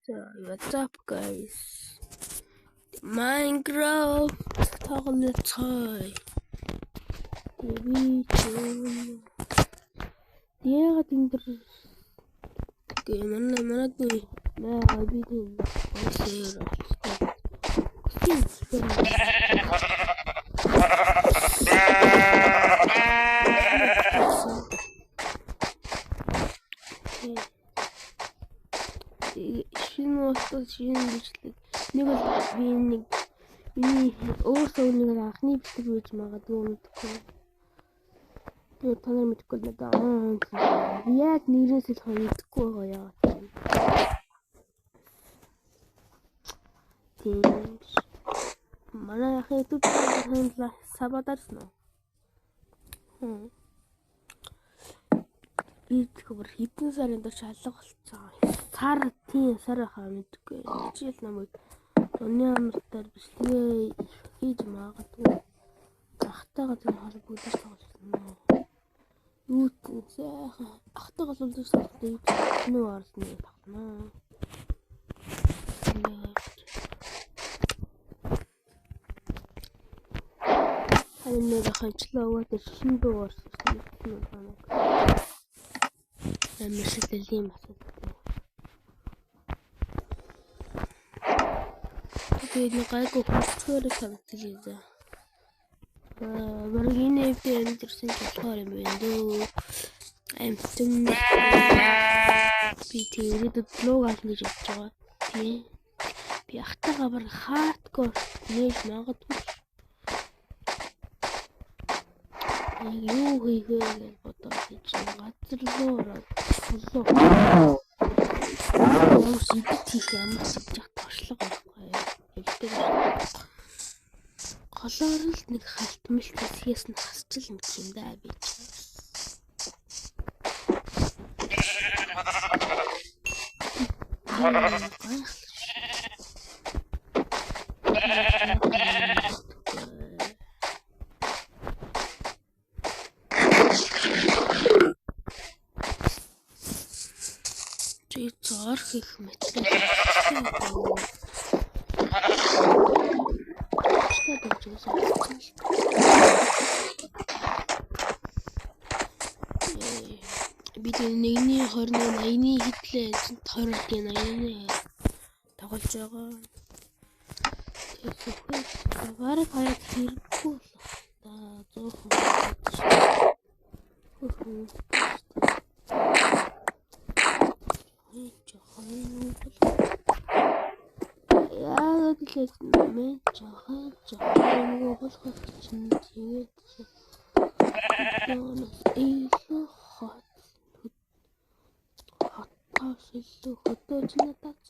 What's up, guys? Minecraft тоглоцгоо. Яагаад энэ манад бидэн шинэ бичлэг нэг бол миний өөрсдөө нэг анхны бичлэг байж магадгүй мэдгүй. Тэгээд та нар мэдгүй л надаа яг нэрээс л мэдгүй байгаа яа. Тийм. Манай YouTube хандла сабадарсан уу? Би тэгэхээр хэдэн сарын дээр шалга болцсон. Сар хаа мэдгүй. Жишээл намайг өнөө амтаар бичлэгээ хийж магадгүй. Ахтайгаа тэр холбогдож тоглосон. Юу сайхан ахтайгаа холбогдож тоглосон. Нүү орсны багнаа. Нэг ханчлаа өгөөд шинэ дуу орсон. Амжилттай юм асуу. Тэгээд нэг гайгүй хөөрхөөр санагдчихлээ. Маргины эвдэн дэрсэн болохоор юм байна дөө. Амтэн би тэгээд блог авах гэж бодож байгаа. Би ахтайгаа баг хардкор нээж магадгүй. Юу хийгээ гэж бодож газар руу ороод юу хийх юм шиг туршлага байхгүй. Голоор л нэг халтмалт хийс нь хасчил юм да би. Зорх их мэтлээ. Бид нэгний 80-ны хитлээ 20-ийн 80-ны тоглож байгаа. Тэгэхээр бараг хаяг хэрэггүй л та зөөхөн. Яагаад л мэн жоохон болох чинь тэгээд илүү хатаас илүү хөдөөж надад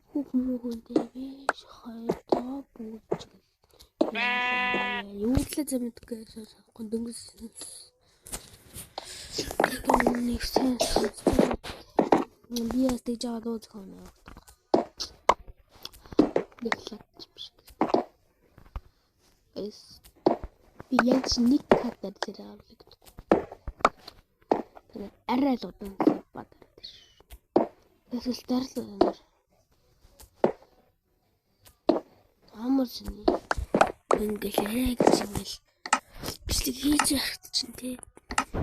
хүүхнүүдэд биш хайтаа бууж юу л зэмдэггүй санахгүй дөнгөс нэгсэн би ястыг жаад үзэх юм. Би яг нэг хатар зэрэг авлаа. Тэгээд арай л удаан бадар дээр. Тэсэл дарлаа. Амар шиний. Ингээл гэж ингээл бичлэг хийж яхад чинь тий.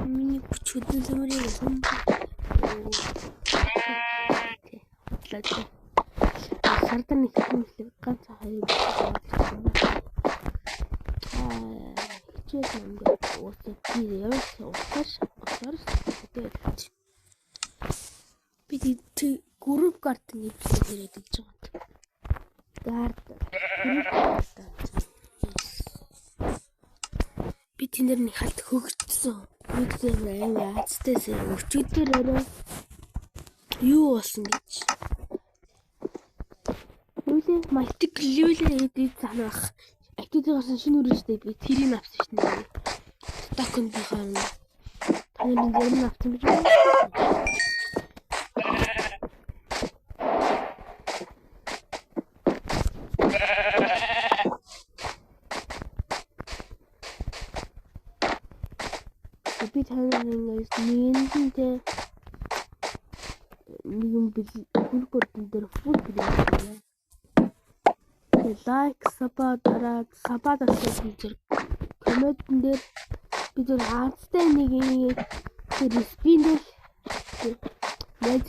Миний бүч хөдөн замрыг юм. Лаа. Сардан нэг хэвлэг ганц хаяг хичээл юм дээр уусаа би явсан уусаж би групп картны бичлэг хийгээд гэж байгаа. Би тэнд нэг халт хөгжсөн. Үгүй ээ яацтай өчигдөр орой юу болсон гэж. Малтик ливэлээ эдээд санах. Активдээс шинэ үржтэй би тэрийг авсан шнэ. Стоконд хаана. Таны зэрэг авсан гэж байна. Би таныг ингэж нэгэнтээ нэг юм хүргэн дээр фул хийлээ. Лайк, сабадараад зэрэг комментэн дээр бид зөв хаацтай нэг спин дээр яаж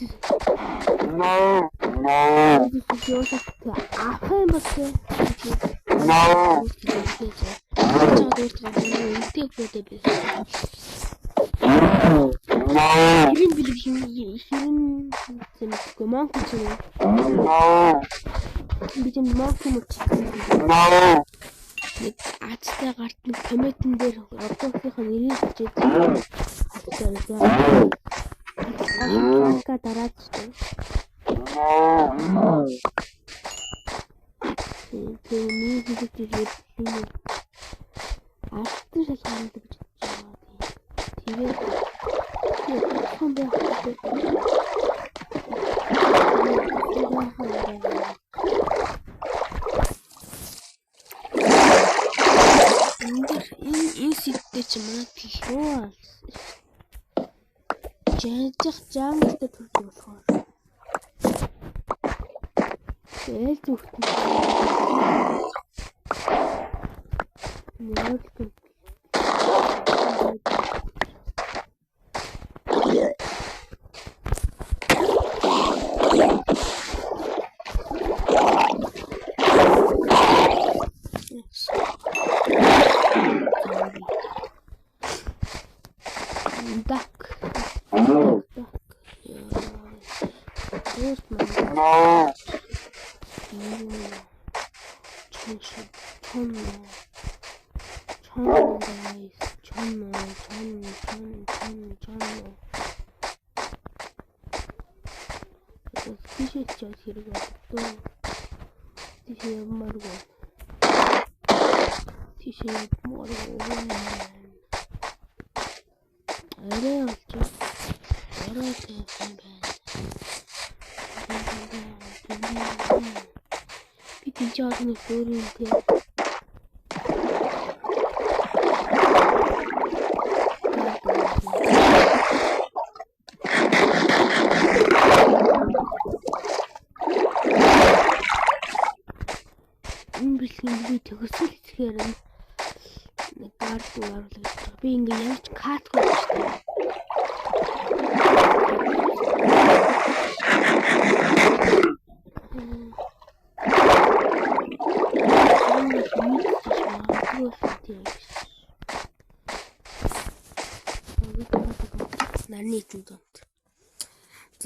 ахын басээ Аацтай гарт нэг комментэн дээр одоохийнхоо нэрийг хичээд дараад миний хэлж алтан шалгаанд гэж байна. Тэгээд хон байх энэ сэттэй ч манай төлөө жангтай төрж болохоор эл зүгтэн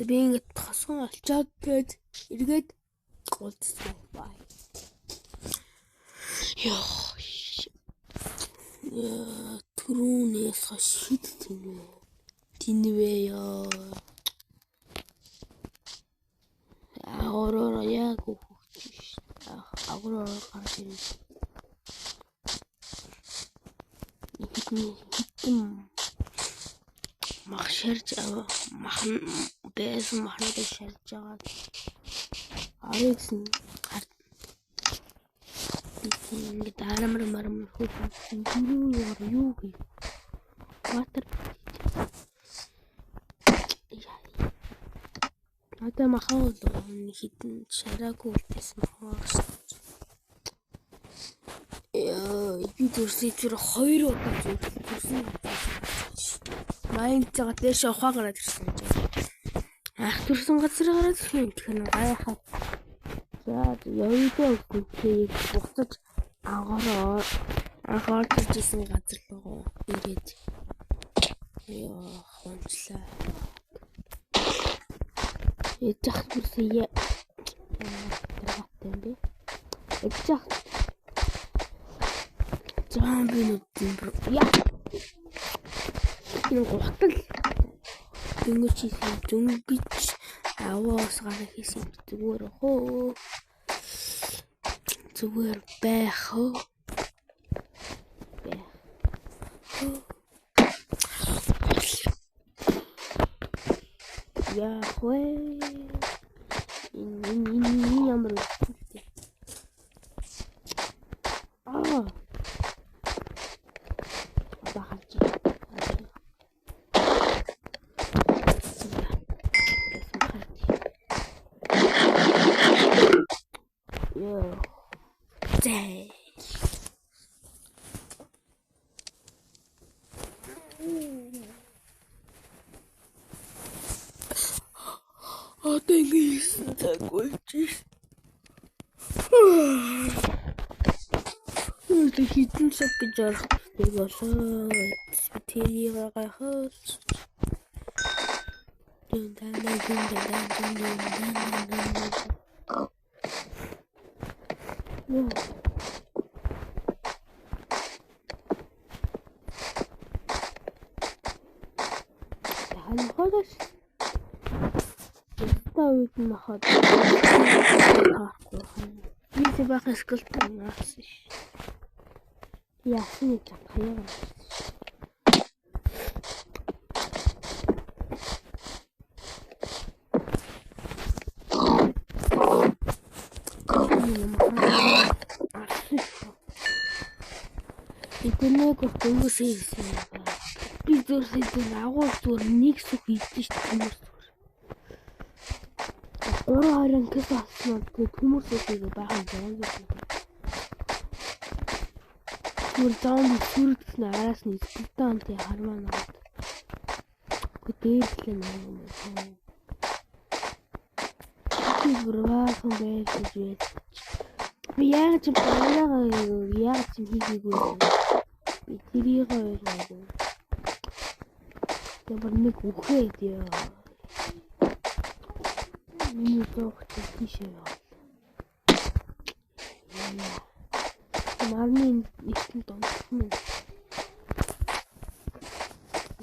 би ингээд тосгон олчоод гээд эргээд уулзсан бай. Түрүүнээс хойш хэд тинвэ ёо. Агороо яг хөөгч. Агороо гарч ирсэн. Махширж байсан махнууд шарж байгаа. Аригсэн гарт. Ингээд арамар хөөсөн юу гээ. Ватер. Одоо махаа хитэн шараагүй үлдээсэн махаа. Би төрсөн зүр 2 удаа төрсөн. Майнд цагт дэш ухаа гараад ирсэн гэж. Ах төрсөн газар гараад ирсэн тэгэхээр гайхаад. За явдаа үгүй буцаж анхаарч ирсэн газар руу ирээд. Хончлаа. Ячах бүрсээ юм бэ? Ячах. Энэ гутал дөнгөж хийсэн дөнгөж аваас гарах хийсэн зүгээр хөө зүгээр байх хөө хөө энэ ямар үстэй Зээ. Тэнгис тагуулчих. Хитэн цаг гэж арахгүй болоо. Тэрийг гахаас. Халхаас тавыг нахад би бахас култнаас ясны чахаяа Итэнэг хүмүүс ирсэн. Би зөвхөн агуул зүгээр нэг сүх идэж хүмүүс. 3-2 кг авсан хүмүүс үгүй баахан зам. Түр зам сүрдсэн араас нь спитант хармаа наад. Гүтээлэн юм. Би бүрваахан байж би яг ч хийгээгүй. Би тэрийг ойлгоогүй. Тэр нэг үхээд яа. Миний доогт тийшээ. Марны ихтэй донтхон.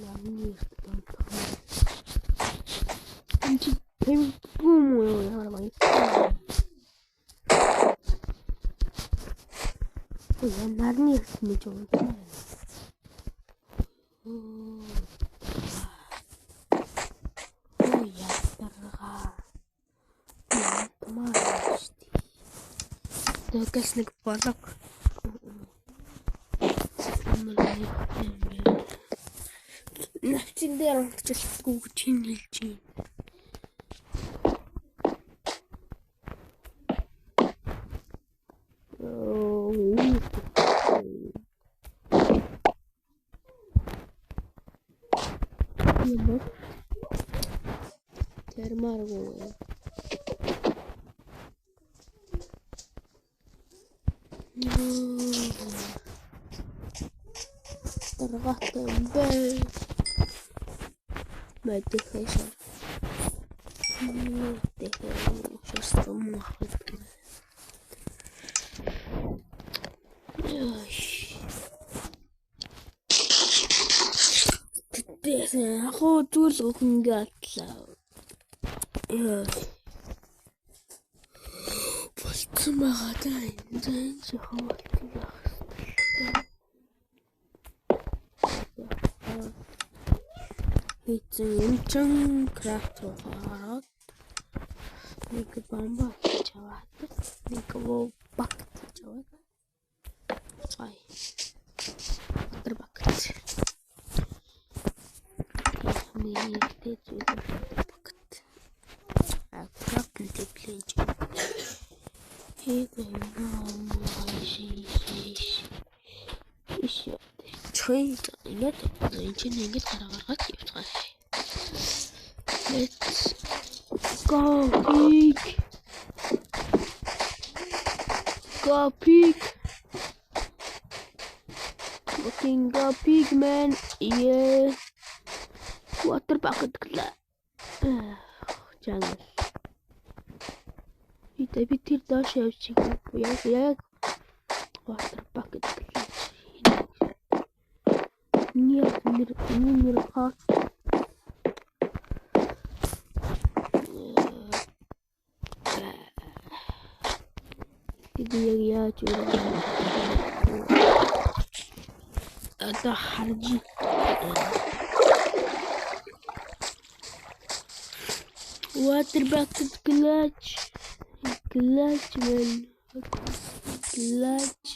Марны ихтэй донтхон. Энд бум яа маа. Я нарны ихтэй жоо. Тэгээс нэг болог навчин дээр онцлоггүй гэж хэлж байна. Термарго Таргаттай бай. Мэдээхээс. Шостом махад. Тэс ахоо зүйл өгнгээ атлаа. Болцсон байгаа даа. Энд жоохон болцсон байх. Эцэн эмчэн крафт руу нэг бомба чаваад нэг бакт чаваад цай тэр бакт нэг тэт бакт крафт тэплэж хийх юм ишээ чой ингээд ингэж гаргаад явцгаа. Let's go pig. Go pig. Fucking go pig man. Yeah. Water bucket kala. Jangan. Kita bitir dah chef chicken. Ya. Water bucket kala. Ini hot. Я это харджи. Water bucket clutch man. Clutch.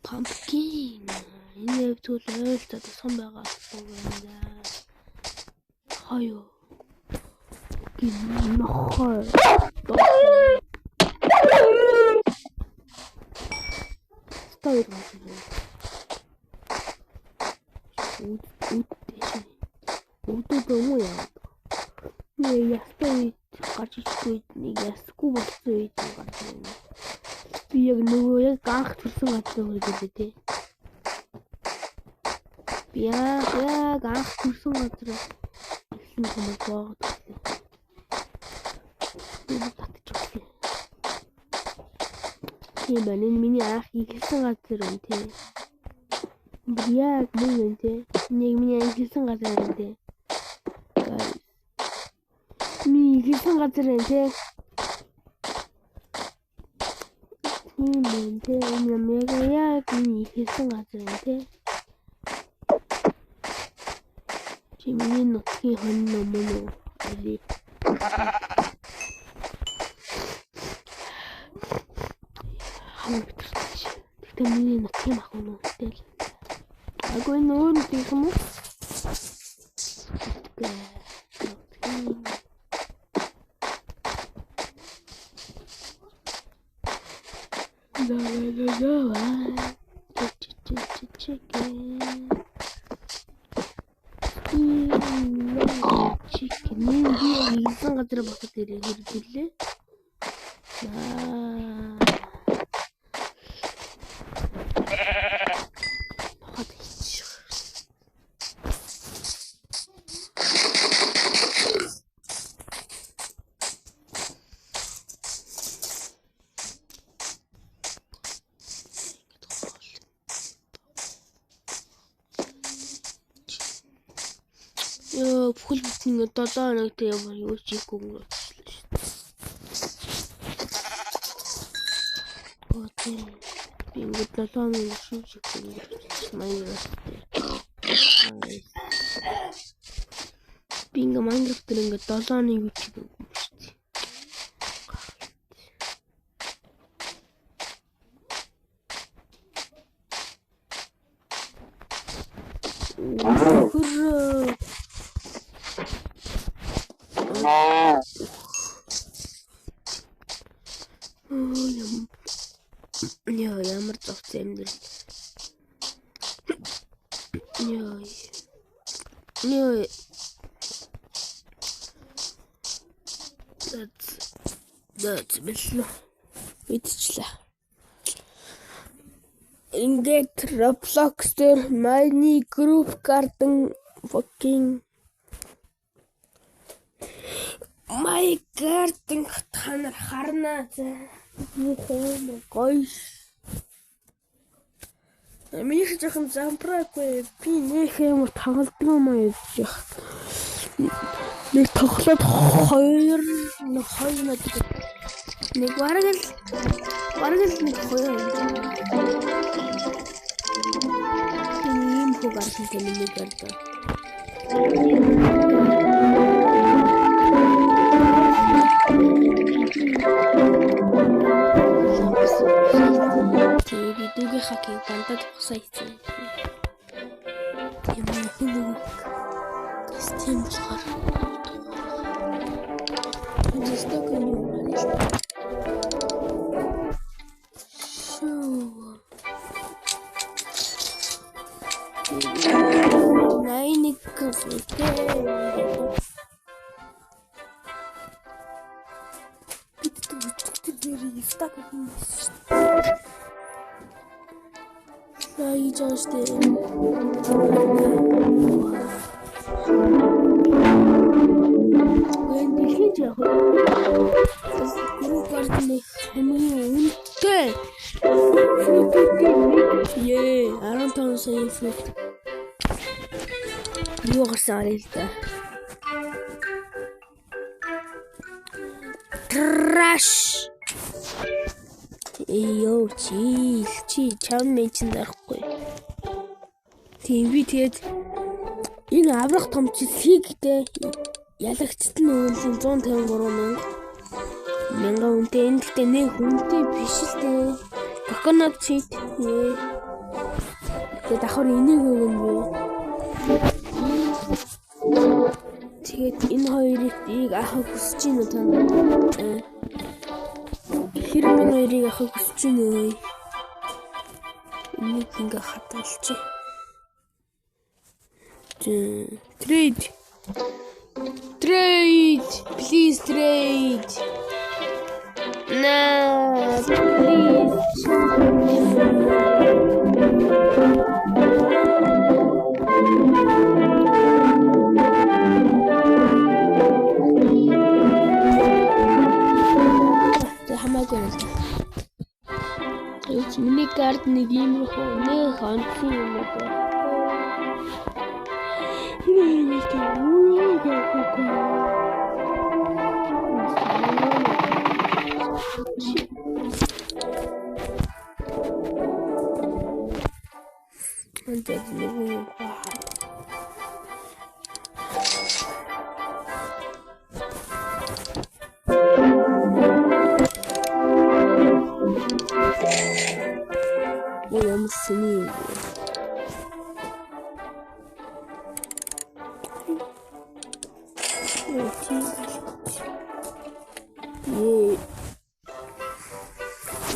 Pumpkin. Энэ тул ойлтод сон байгаа юм да. Хаяа. Гинохой. Стоит машина. Үүд юм яа. Nee, ястай гарч ирсэн нэг ясгүй болсон үед гарч ирнэ. Би яг нөгөө яг анх төрсэн газар үгүй дээ. Би яг анх төрсэн газар ирсэн хүмүүс байгаа. Би татчихсан. Тийм байна. Энэ миний анх ирсэн газар юм тий. Яг мөн юм тий. Нэг миний анх ирсэн газар юм тий. Хийсэн газар энэ тийм энэ мега яг миний хийсэн газар энэ тийм чимний нутгийн хонно мөн үү хамтарч тэгтээ миний нутгийн ах мөн үстэл агуу нүүн тийм юм уу Chicken газар босод ирээ хэрэглээ. Бүхэл бүтэн 7 хоногт ямар юу ч хийхгүй өнгөрчихлээ шүү дээ. Би ингээд 7 хоног шүү хийхгүй өнгөрчихлээ. Би ингээд Minecraft дээр ингээд 7 хоног юу ч хийхгүй өнгөрчихлээ. Ямар зовц амьдрал. That's бэлээ. Идчихлээ. Ингээд Roblox дээр my group garden fucking my garden танаар харнаа зэ. Гоё. Миний жоохон зампраагүй би нөх ямар тагалдаг юм аа яах. Нэг тоглоод хоёр надад нэг бараг л нэг хоёр. Ийм хөө гарсан миний гардаг. Видеогийн хакийг бандад хасаасан. Тийм үү. Систем болохоор. Жисток юм байна. Найник кофе. Так и just did. When the future group partner үнэтэй. I don't know say fruit. Юу гарсан арай л да. Trash. Ёо чи чам мэйчин дарахгүй. Тийм би тэгээд энэ аврах томчилхийгтэй ялагчт нь өвлийн 153,000 үнэтэй энэ гэхдээ нэг үнэтэй биш л дээ. Coconut cheat. Тэгээд давхар энийг өгнө бэ. тэгээд энэ хоёрыг авах хүсэж байна уу та? Хэрэг энэ хоёрыг авах хүсэж байна уу? Энийг ингээ хадгалчих. Trade. Please trade. No, please. Хамаагүй л. Миний карт нэг юм руу нэг онцгой юм байна.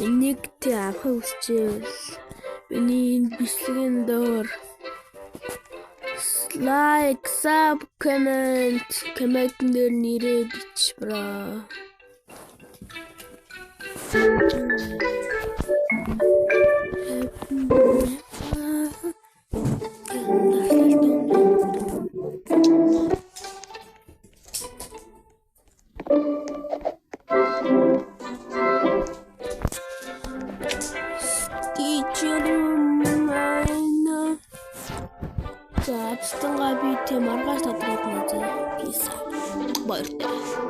Энийг тэ авах үсчээл миний энэ бичлэгийн доор like, sub, comment дээр нэрээ бич бра. За, цэцэн га би тэ маргааш тодорхойлно зэ. Peace. Баярлалаа.